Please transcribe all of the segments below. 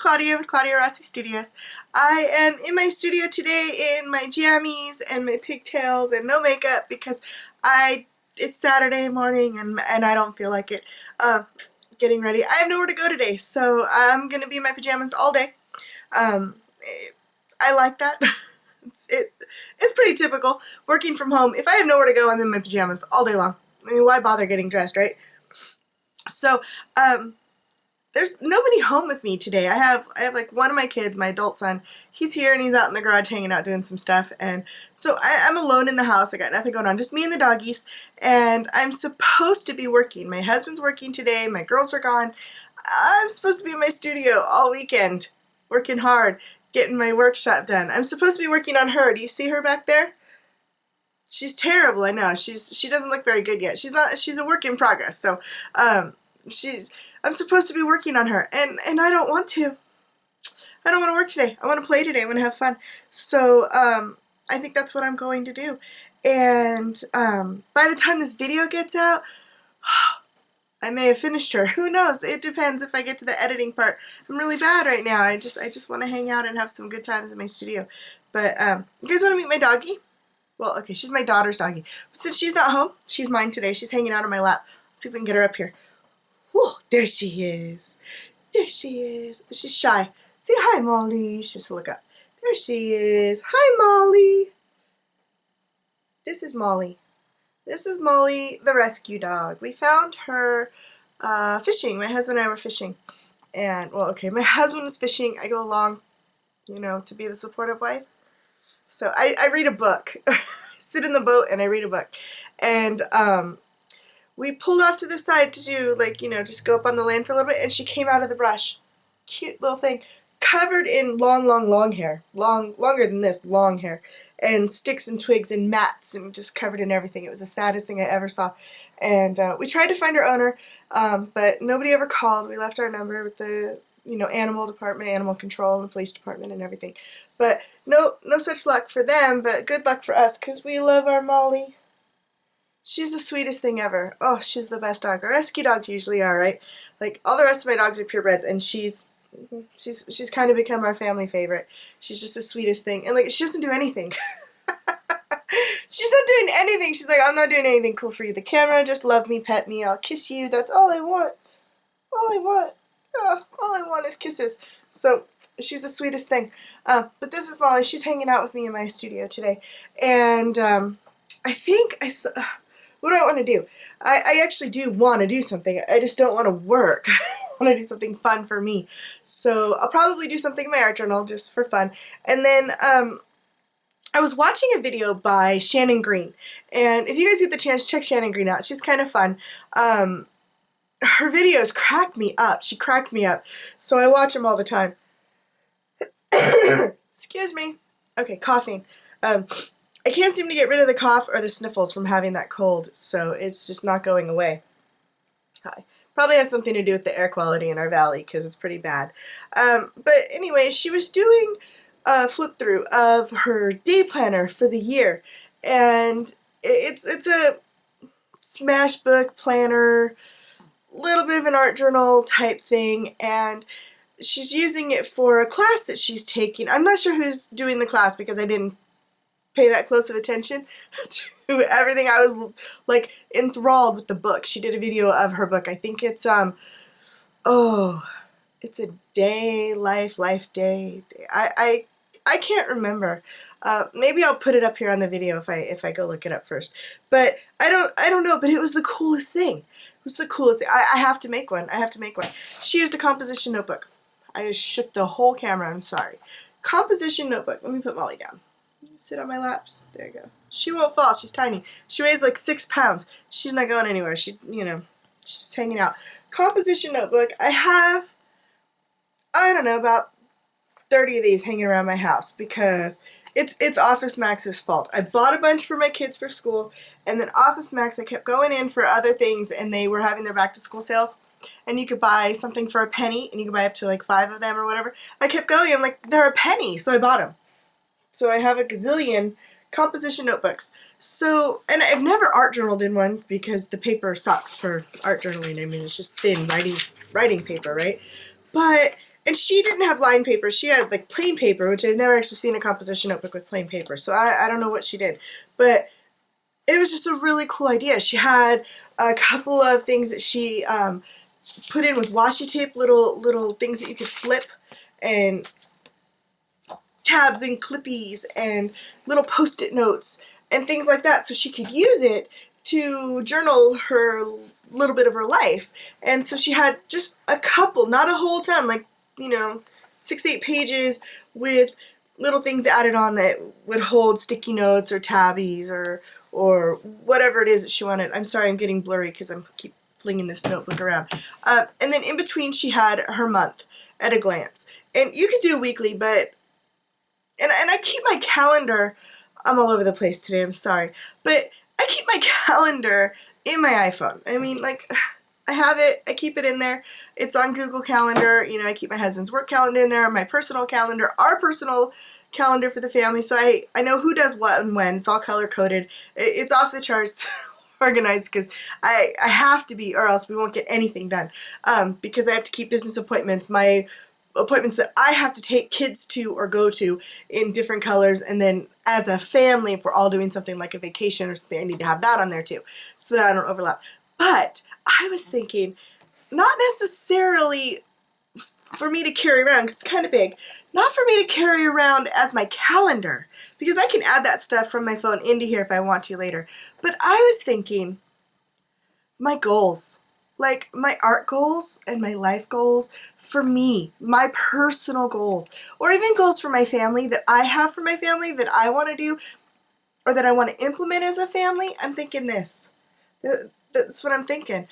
Claudia with Claudia Rossi Studios. I am in my studio today in my jammies and my pigtails and no makeup because it's Saturday morning and I don't feel like it. Getting ready. I have nowhere to go today, so I'm going to be in my pajamas all day. I like that. It's pretty typical. Working from home, if I have nowhere to go, I'm in my pajamas all day long. I mean, why bother getting dressed, right? So, there's nobody home with me today. I have like one of my kids, my adult son. He's here and he's out in the garage hanging out doing some stuff. And so I'm alone in the house. I got nothing going on, just me and the doggies. And I'm supposed to be working. My husband's working today. My girls are gone. I'm supposed to be in my studio all weekend, working hard, getting my workshop done. I'm supposed to be working on her. Do you see her back there? She's terrible, I know. She doesn't look very good yet. She's a work in progress. So, I'm supposed to be working on her, and I don't want to. I don't want to work today. I want to play today. I want to have fun. So, I think that's what I'm going to do. And, by the time this video gets out, I may have finished her. Who knows? It depends if I get to the editing part. I'm really bad right now. I just want to hang out and have some good times in my studio. But, you guys want to meet my doggie? Well, okay, she's my daughter's doggie. But since she's not home, she's mine today. She's hanging out on my lap. Let's see if we can get her up here. Whew, there she is. There she is. She's shy. Say hi, Molly. She wants to look up. There she is. Hi, Molly. This is Molly. This is Molly, the rescue dog. We found her fishing. My husband and I were fishing. And, well, okay, my husband was fishing. I go along, you know, to be the supportive wife. So I read a book. I sit in the boat and I read a book. And, we pulled off to the side to do, like, you know, just go up on the land for a little bit, and she came out of the brush. Cute little thing. Covered in long hair. Longer than this, long hair. And sticks and twigs and mats, and just covered in everything. It was the saddest thing I ever saw. And we tried to find her owner, but nobody ever called. We left our number with the, you know, animal department, animal control, and the police department and everything. But no such luck for them, but good luck for us, because we love our Molly. She's the sweetest thing ever. Oh, she's the best dog. Our rescue dogs usually are, right? Like, all the rest of my dogs are purebreds, and she's kind of become our family favorite. She's just the sweetest thing. And, like, she doesn't do anything. She's not doing anything. She's like, I'm not doing anything cool for you. The camera, just love me, pet me, I'll kiss you. That's all I want. All I want. Oh, all I want is kisses. So, she's the sweetest thing. But this is Molly. She's hanging out with me in my studio today. And, I think what do I want to do? I actually do want to do something. I just don't want to work. I want to do something fun for me. So I'll probably do something in my art journal just for fun. And then I was watching a video by Shannon Green. And if you guys get the chance, check Shannon Green out. She's kind of fun. Her videos crack me up. She cracks me up. So I watch them all the time. Excuse me. Okay, coughing. I can't seem to get rid of the cough or the sniffles from having that cold, so it's just not going away. Probably has something to do with the air quality in our valley, because it's pretty bad. But anyway, she was doing a flip-through of her day planner for the year, and it's a smash book planner, little bit of an art journal type thing, and she's using it for a class that she's taking. I'm not sure who's doing the class because I didn't pay that close of attention to everything. I was, like, enthralled with the book. She did a video of her book. I think it's, it's a day, life, day. I can't remember. Maybe I'll put it up here on the video if I go look it up first. But I don't know, but it was the coolest thing. It was the coolest thing. I have to make one. I have to make one. She used a composition notebook. I just shook the whole camera. I'm sorry. Composition notebook. Let me put Molly down. Sit on my laps. There you go. She won't fall. She's tiny. She weighs like 6 pounds. She's not going anywhere. She, you know, she's hanging out. Composition notebook. I have, I don't know, about 30 of these hanging around my house because it's Office Max's fault. I bought a bunch for my kids for school, and then Office Max, I kept going in for other things, and they were having their back to school sales, and you could buy something for a penny, and you could buy up to like 5 of them or whatever. I kept going. I'm like, they're a penny, so I bought them. So I have a gazillion composition notebooks. So, and I've never art journaled in one because the paper sucks for art journaling. I mean, it's just thin writing paper, right? But And she didn't have lined paper. She had like plain paper, which I've never actually seen a composition notebook with plain paper. So I don't know what she did. But it was just a really cool idea. She had a couple of things that she put in with washi tape, little things that you could flip, and tabs and clippies and little post-it notes and things like that, so she could use it to journal her little bit of her life. And so she had just a couple, not a whole ton, like, you know, 6-8 pages with little things added on that would hold sticky notes or tabbies or whatever it is that she wanted. I'm sorry, I'm getting blurry because I'm keep flinging this notebook around. And then in between she had her month at a glance. And you could do weekly, but and I keep my calendar, I'm all over the place today, I'm sorry, but I keep my calendar in my iPhone. I mean, like, I have it, I keep it in there, it's on Google Calendar, you know, I keep my husband's work calendar in there, my personal calendar, our personal calendar for the family, so I know who does what and when, it's all color-coded, it's off the charts organized because I have to be, or else we won't get anything done, because I have to keep business appointments, my appointments that I have to take kids to or go to in different colors, and then as a family, if we're all doing something like a vacation or something, I need to have that on there too, so that I don't overlap. But I was thinking, not necessarily for me to carry around, because it's kind of big, not for me to carry around as my calendar, because I can add that stuff from my phone into here if I want to later, but I was thinking, my goals. Like, my art goals and my life goals for me, my personal goals, or even goals for my family that I have for my family that I want to do or that I want to implement as a family, I'm thinking this. That's what I'm thinking.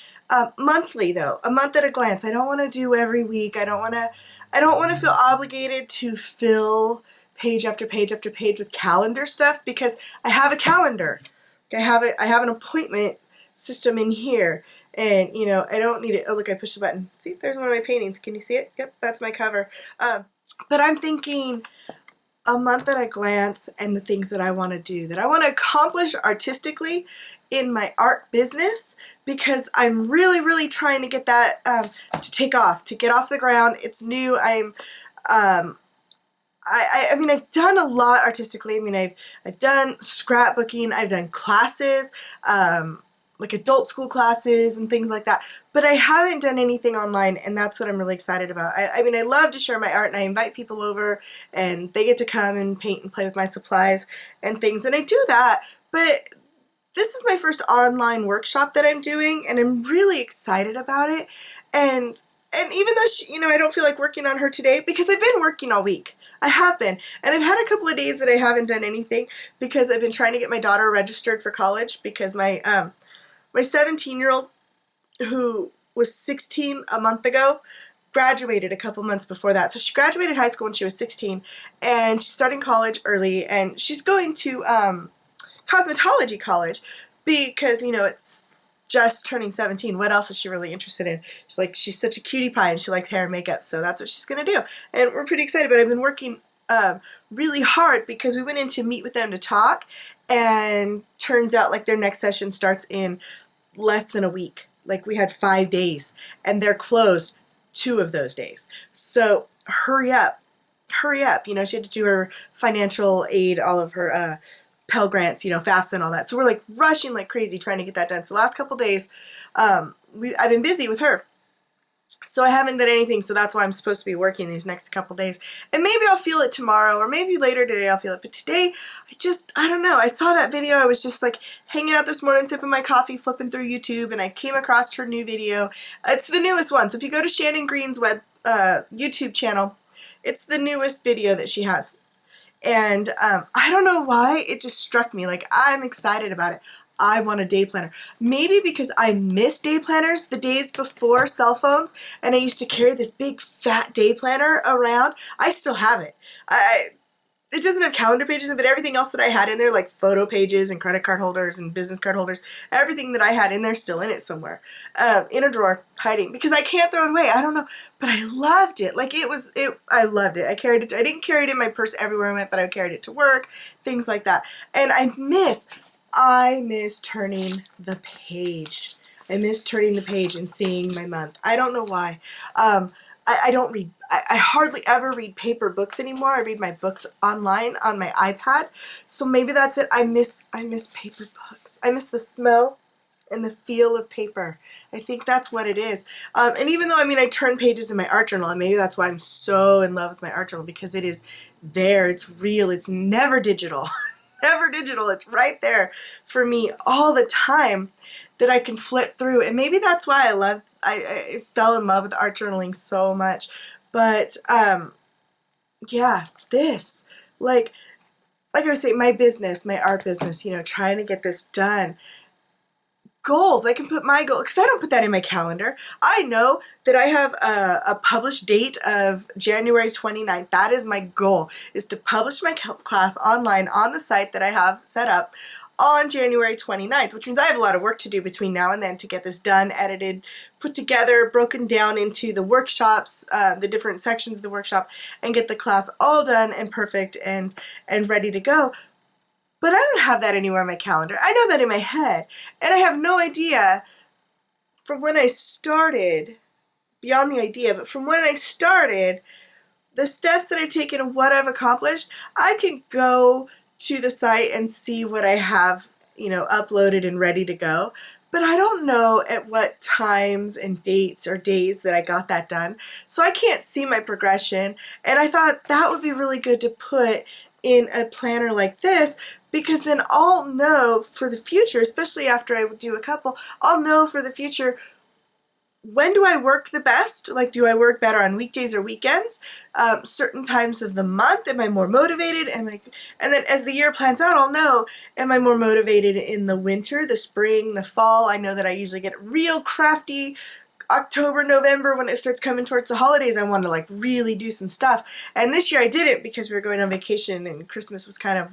Monthly though, a month at a glance. I don't want to do every week. I don't want to feel obligated to fill page after page after page with calendar stuff because I have a calendar. I have an appointment system in here, and you know, I don't need it. Oh look, I pushed the button. See, there's one of my paintings. Can you see it? Yep, that's my cover. But I'm thinking a month at a glance and the things that I want to do, that I want to accomplish artistically in my art business, because I'm really trying to get that to take off, to get off the ground. It's new. I mean, I've done a lot artistically. I mean, I've done scrapbooking, I've done classes, like adult school classes and things like that, but I haven't done anything online, and that's what I'm really excited about. I mean, I love to share my art, and I invite people over, and they get to come and paint and play with my supplies and things, and I do that, but this is my first online workshop that I'm doing, and I'm really excited about it, and even though she, you know, I don't feel like working on her today because I've been working all week. I have been. And I've had a couple of days that I haven't done anything because I've been trying to get my daughter registered for college, because my 17-year-old, who was 16 a month ago, graduated a couple months before that. So she graduated high school when she was 16, and she's starting college early, and she's going to cosmetology college because, you know, it's just turning 17. What else is she really interested in? She's such a cutie pie, and she likes hair and makeup, so that's what she's going to do. And we're pretty excited, but I've been working really hard because we went in to meet with them to talk, and turns out like their next session starts in less than a week. Like, we had 5 days, and they're closed 2 of those days. So hurry up, you know, she had to do her financial aid, all of her Pell Grants, you know, FAFSA and all that. So we're like rushing like crazy trying to get that done. So the last couple days, I've been busy with her. So I haven't done anything, so that's why I'm supposed to be working these next couple days. And maybe I'll feel it tomorrow, or maybe later today I'll feel it. But today, I don't know. I saw that video. I was just like hanging out this morning, sipping my coffee, flipping through YouTube, and I came across her new video. It's the newest one. So if you go to Shannon Green's YouTube channel, it's the newest video that she has. And I don't know why, it just struck me. Like, I'm excited about it. I want a day planner. Maybe because I miss day planners the days before cell phones, and I used to carry this big fat day planner around. I still have it. It doesn't have calendar pages, but everything else that I had in there, like photo pages and credit card holders and business card holders, everything that I had in there still in it somewhere, in a drawer, hiding, because I can't throw it away. I don't know, but I loved it. Like, I loved it. I carried it. I didn't carry it in my purse everywhere I went, but I carried it to work, things like that. And I miss turning the page. I miss turning the page and seeing my month. I don't know why. I don't read. I hardly ever read paper books anymore. I read my books online on my iPad. So maybe that's it. I miss paper books. I miss the smell and the feel of paper. I think that's what it is. And even though, I mean, I turn pages in my art journal, and maybe that's why I'm so in love with my art journal, because it is there, it's real, it's never digital. Never digital, it's right there for me all the time that I can flip through. And maybe that's why I fell in love with art journaling so much. But, yeah, this, like I was saying, my business, my art business, you know, trying to get this done. Goals. I can put my goal, because I don't put that in my calendar. I know that I have a published date of January 29th. That is my goal, is to publish my class online on the site that I have set up on January 29th, which means I have a lot of work to do between now and then to get this done, edited, put together, broken down into the workshops, the different sections of the workshop, and get the class all done and perfect and ready to go. But I don't have that anywhere on my calendar. I know that in my head. And I have no idea from when I started, beyond the idea, but from when I started, the steps that I've taken and what I've accomplished, I can go to the site and see what I have, you know, uploaded and ready to go. But I don't know at what times and dates or days that I got that done. So I can't see my progression. And I thought that would be really good to put in a planner like this, because then I'll know for the future, especially after I do a couple, I'll know for the future, when do I work the best? Like, do I work better on weekdays or weekends? Certain times of the month, am I more motivated? And then as the year plans out, I'll know, am I more motivated in the winter, the spring, the fall? I know that I usually get real crafty October, November, when it starts coming towards the holidays. I want to like really do some stuff. And this year I didn't, because we were going on vacation and Christmas was kind of,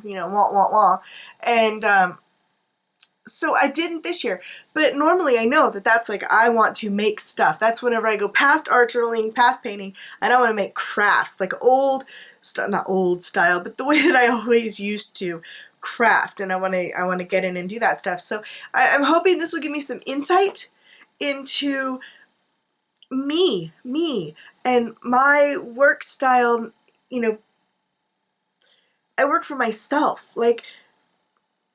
you know, wah, wah, wah. And so I didn't this year. But normally I know that that's like, I want to make stuff. That's whenever I go past art journaling, past painting, and I want to make crafts, like not old style, but the way that I always used to craft. And I want to get in and do that stuff. So I'm hoping this will give me some insight into me and my work style. You know, I work for myself. Like,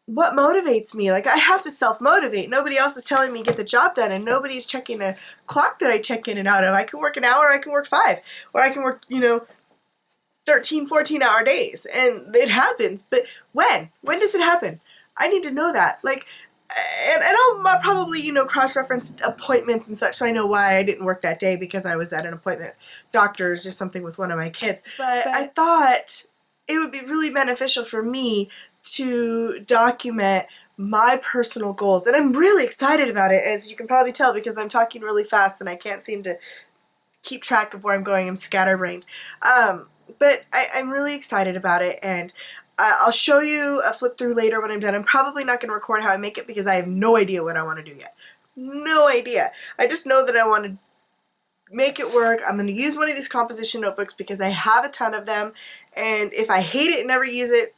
what motivates me? Like, I have to self-motivate. Nobody else is telling me to get the job done, and nobody's checking a clock that I check in and out of. I can work an hour, I can work 5, or I can work, you know, 13, 14-hour days, and it happens. But when does it happen? I need to know that. Like, and I'll probably, you know, cross-reference appointments and such, so I know why I didn't work that day, because I was at an appointment, doctor's or something with one of my kids. But I thought it would be really beneficial for me to document my personal goals. And I'm really excited about it, as you can probably tell, because I'm talking really fast and I can't seem to keep track of where I'm going. I'm scatterbrained. But I'm really excited about it, and I'll show you a flip through later when I'm done. I'm probably not going to record how I make it, because I have no idea what I want to do yet. No idea. I just know that I want to make it work. I'm going to use one of these composition notebooks because I have a ton of them, and if I hate it and never use it,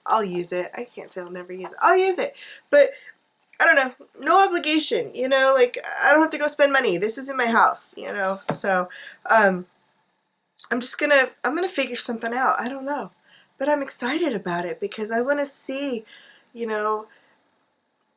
I'll use it. I can't say I'll never use it. I'll use it. But I don't know, no obligation, you know, like, I don't have to go spend money. This is in my house, you know, so, I'm gonna figure something out. I don't know. But I'm excited about it, because I want to see, you know,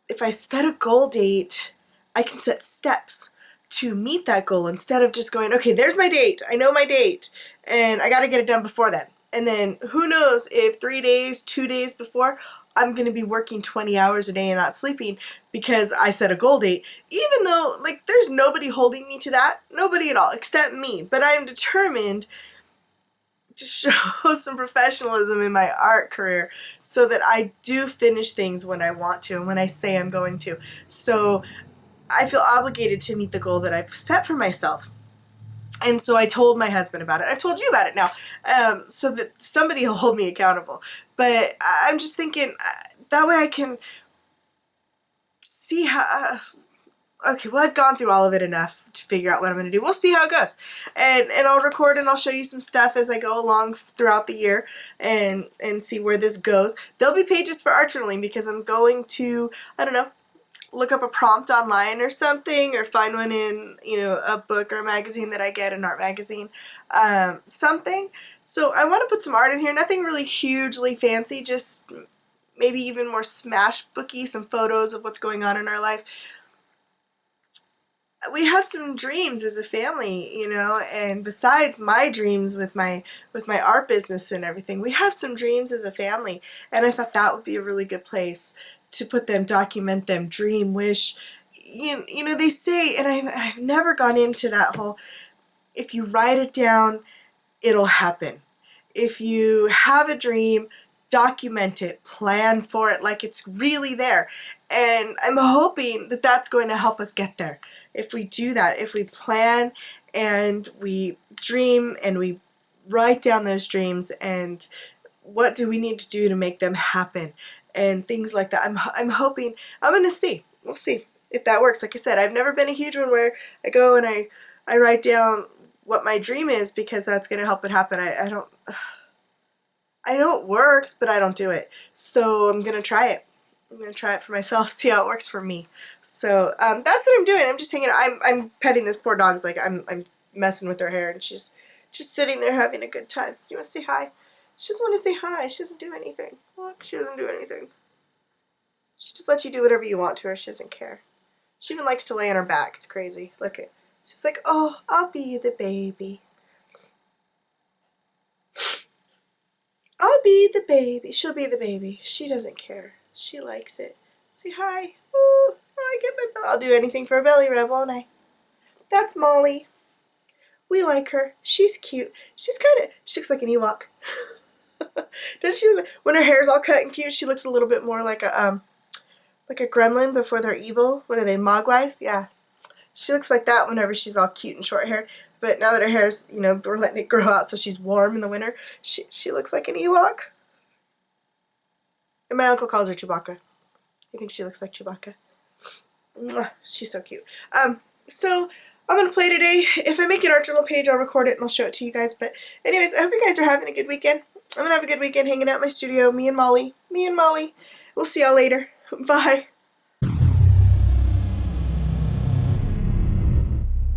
if I set a goal date, I can set steps to meet that goal, instead of just going, okay, there's my date. I know my date, and I got to get it done before then. And then who knows if 3 days, 2 days before, I'm going to be working 20 hours a day and not sleeping because I set a goal date. Even though, like, there's nobody holding me to that. Nobody at all, except me. But I am determined to show some professionalism in my art career, so that I do finish things when I want to and when I say I'm going to. So I feel obligated to meet the goal that I've set for myself. And so I told my husband about it. I've told you about it now, so that somebody will hold me accountable. But I'm just thinking, that way I can see how... okay, well, I've gone through all of it enough to figure out what I'm going to do. We'll see how it goes. And I'll record and I'll show you some stuff as I go along throughout the year, and see where this goes. There'll be pages for art journaling, because I'm going to, I don't know, look up a prompt online or something, or find one in, you know, a book or a magazine that I get, an art magazine, something. So I want to put some art in here, nothing really hugely fancy, just maybe even more smash booky, some photos of what's going on in our life. We have some dreams as a family, you know, and besides my dreams with my art business and everything, we have some dreams as a family, and I thought that would be a really good place to put them, document them, dream, wish. You know, they say, and I've never gone into that whole, if you write it down, it'll happen. If you have a dream, document it, plan for it like it's really there. And I'm hoping that that's going to help us get there. If we do that, if we plan and we dream and we write down those dreams and what do we need to do to make them happen and things like that. I'm hoping, I'm going to see. We'll see if that works. Like I said, I've never been a huge one where I go and I write down what my dream is because that's going to help it happen. I know it works, but I don't do it. So I'm going to try it. I'm going to try it for myself, see how it works for me. So that's what I'm doing. I'm just hanging out. I'm petting this poor dog. It's like I'm messing with her hair, and she's just sitting there having a good time. Do you want to say hi? She doesn't want to say hi. She doesn't do anything. Look, she doesn't do anything. She just lets you do whatever you want to her. She doesn't care. She even likes to lay on her back. It's crazy. Look at. She's like, oh, I'll be the baby. I'll be the baby. She'll be the baby. She doesn't care. She likes it. Say hi. Ooh, I get my belly. I'll do anything for a belly rub, won't I? That's Molly. We like her. She's cute. She looks like an Ewok. Doesn't she? When her hair's all cut and cute, she looks a little bit more like a gremlin before they're evil. What are they, Mogwais? Yeah. She looks like that whenever she's all cute and short hair. But now that her hair's, you know, we're letting it grow out so she's warm in the winter, she looks like an Ewok. And my uncle calls her Chewbacca. I think she looks like Chewbacca. Mwah, she's so cute. So I'm going to play today. If I make an art journal page, I'll record it and I'll show it to you guys. But anyways, I hope you guys are having a good weekend. I'm going to have a good weekend hanging out in my studio, me and Molly. We'll see y'all later. Bye.